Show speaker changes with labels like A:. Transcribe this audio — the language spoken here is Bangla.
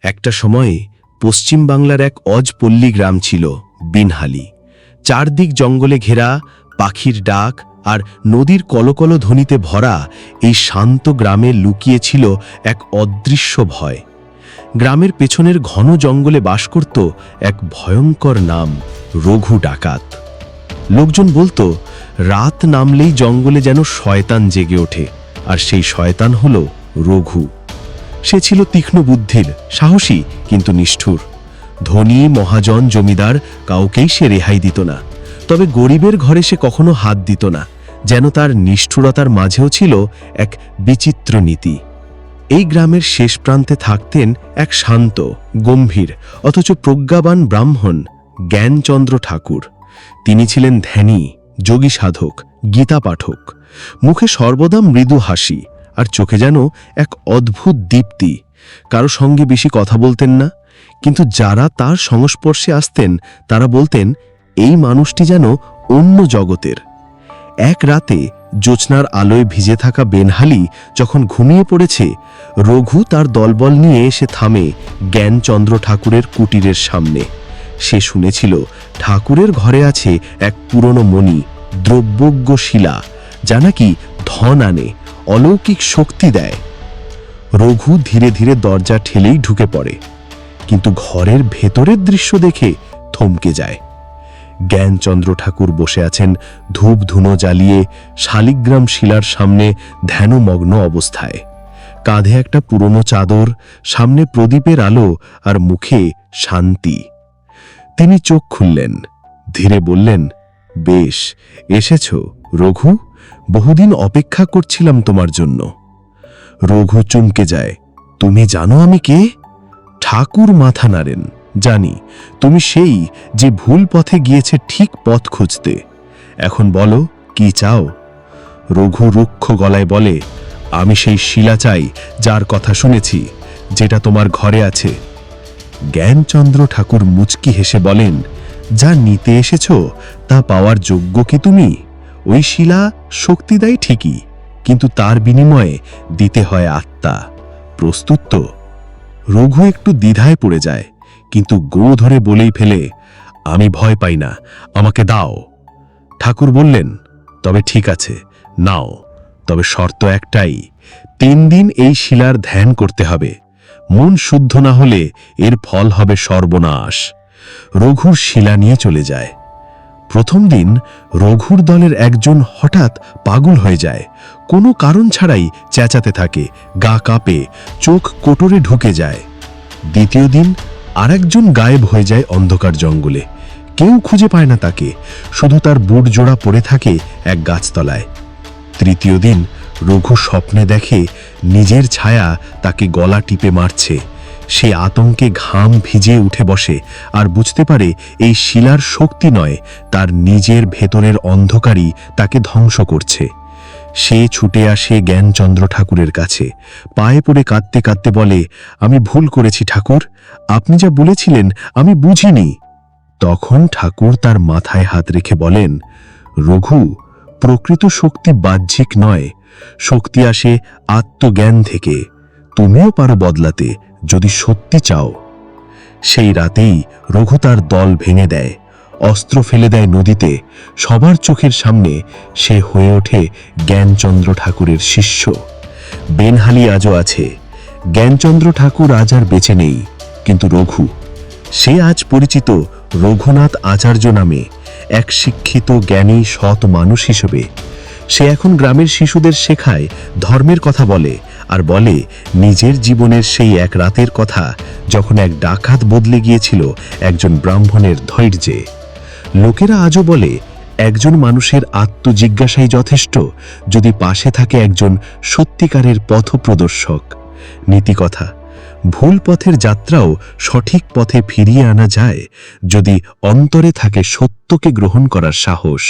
A: একটা সময়ে পশ্চিম বাংলার এক অজপল্লী গ্রাম ছিল বিনহালি। চারদিক জঙ্গলে ঘেরা, পাখির ডাক আর নদীর কলকল ধ্বনিতে ভরা এই শান্ত গ্রামে লুকিয়েছিল এক অদৃশ্য ভয়। গ্রামের পেছনের ঘন জঙ্গলে বাস করত এক ভয়ঙ্কর নাম, রঘু ডাকাত। লোকজন বলতো রাত নামলেই জঙ্গলে যেন শয়তান জেগে ওঠে, আর সেই শয়তান হল রঘু। সে ছিল তীক্ষ্ণ বুদ্ধির, সাহসী কিন্তু নিষ্ঠুর। ধনী, মহাজন, জমিদার কাউকেই সে রেহাই দিত না, তবে গরিবের ঘরে সে কখনো হাত দিত না। যেন তার নিষ্ঠুরতার মাঝেও ছিল এক বিচিত্র নীতি। এই গ্রামের শেষ প্রান্তে থাকতেন এক শান্ত, গম্ভীর অথচ প্রজ্ঞাবান ব্রাহ্মণ, জ্ঞানচন্দ্র ঠাকুর। তিনি ছিলেন ধ্যানী, যোগী সাধক, গীতা পাঠক। মুখে সর্বদা মৃদু হাসি, আর চোখে যেন এক অদ্ভুত দীপ্তি। কারো সঙ্গে বেশি কথা বলতেন না, কিন্তু যারা তার সংস্পর্শে আসতেন তারা বলতেন এই মানুষটি যেন অন্য জগতের। এক রাতে জ্যোৎস্নার আলোয় ভিজে থাকা বেনহালি যখন ঘুমিয়ে পড়েছে, রঘু তার দলবল নিয়ে এসে থামে জ্ঞানচন্দ্র ঠাকুরের কুটিরের সামনে। সে শুনেছিল ঠাকুরের ঘরে আছে এক পুরনো মণি, দ্রব্যজ্ঞ শিলা, যা নাকি ধন আনে, অলৌকিক শক্তি দেয়। রঘু ধীরে ধীরে দরজা ঠেলেই ঢুকে পড়ে, কিন্তু ঘরের ভেতরের দৃশ্য দেখে থমকে যায়। জ্ঞানচন্দ্র ঠাকুর বসে আছেন ধূপ ধুনো জ্বালিয়ে শালিগ্রাম শিলার সামনে ধ্যানমগ্ন অবস্থায়। কাঁধে একটা পুরনো চাদর, সামনে প্রদীপের আলো আর মুখে শান্তি। তিনি চোখ খুললেন, ধীরে বললেন, বেশ, এসেছ রঘু, বহুদিন অপেক্ষা করছিলাম তোমার জন্য। রঘু চমকে যায়। তুমি জানো আমি কে? ঠাকুর মাথা নাড়েন। জানি, তুমি সেই যে ভুল পথে গিয়েছে ঠিক পথ খুঁজতে। এখন বলো কি চাও? রঘু রুক্ষ গলায় বলে, আমি সেই শিলা চাই যার কথা শুনেছি, যেটা তোমার ঘরে আছে। জ্ঞানচন্দ্র ঠাকুর মুচকি হেসে বলেন, যা নিতে এসেছ তা পাওয়ার যোগ্য কি তুমি? ওই শিলা শক্তি দেয় ঠিকই, কিন্তু তার বিনিময়ে দিতে হয় আত্মা। প্রস্তুত তো? রঘু একটু দ্বিধায় পড়ে যায়, কিন্তু গো ধরে বলেই ফেলে, আমি ভয় পাই না, আমাকে দাও। ঠাকুর বললেন, তবে ঠিক আছে, নাও, তবে শর্ত একটাই, 3 দিন এই শিলার ধ্যান করতে হবে। মন শুদ্ধ না হলে এর ফল হবে সর্বনাশ। রঘুর শিলা নিয়ে চলে যায়। প্রথম দিন রঘুর দলের একজন হঠাৎ পাগল হয়ে যায়, কোনো কারণ ছাড়াই চেঁচাতে থাকে, গা কাঁপে, চোখ কোটরে ঢুকে যায়। দ্বিতীয় দিন আরেকজন গায়েব হয়ে যায় অন্ধকার জঙ্গলে। কেউ খুঁজে পায় না তাকে, শুধু তার বুট জোড়া পড়ে থাকে এক গাছতলায়। তৃতীয় দিন রঘু স্বপ্নে দেখে নিজের ছায়া তাকে গলা টিপে মারছে। সে আতঙ্কে ঘাম ভিজিয়ে উঠে বসে, আর বুঝতে পারে এই শিলার শক্তি নয়, তার নিজের ভেতরের অন্ধকারই তাকে ধ্বংস করছে। সে ছুটে আসে জ্ঞানচন্দ্র ঠাকুরের কাছে, পায়ে পড়ে কাঁদতে কাঁদতে বলে, আমি ভুল করেছি ঠাকুর, আপনি যা বলেছিলেন আমি বুঝিনি। তখন ঠাকুর তার মাথায় হাত রেখে বলেন, রঘু, প্রকৃত শক্তি বাহ্যিক নয়, শক্তি আসে আত্মজ্ঞান থেকে। তুমিও পারো বদলাতে, যদি সত্যি চাও। সেই রাতেই রঘু তার দল ভেঙে দেয়, অস্ত্র ফেলে দেয় নদীতে। সবার চোখের সামনে সে হয়ে ওঠে জ্ঞানচন্দ্র ঠাকুরের শিষ্য। বেনহালি আজও আছে। জ্ঞানচন্দ্র ঠাকুর আজ আর বেঁচে নেই, কিন্তু রঘু, সে আজ পরিচিত রঘুনাথ আচার্য নামে, এক শিক্ষিত, জ্ঞানী, সৎ মানুষ হিসেবে। সে এখন গ্রামের শিশুদের শেখায়, ধর্মের কথা বলে, আর বলে নিজের জীবনের সেই এক রাতের কথা যখন এক ডাকাত বদলে গিয়েছিল একজন ব্রাহ্মণের ধৈর্যে। লোকেরা আজও বলে একজন মানুষের আত্মজিজ্ঞাসাই যথেষ্ট, যদি পাশে থাকে একজন সত্যিকারের পথপ্রদর্শক। নীতিকথা, ভুল পথের যাত্রাও সঠিক পথে ফিরিয়ে আনা যায়, যদি অন্তরে থাকে সত্যকে গ্রহণ করার সাহস।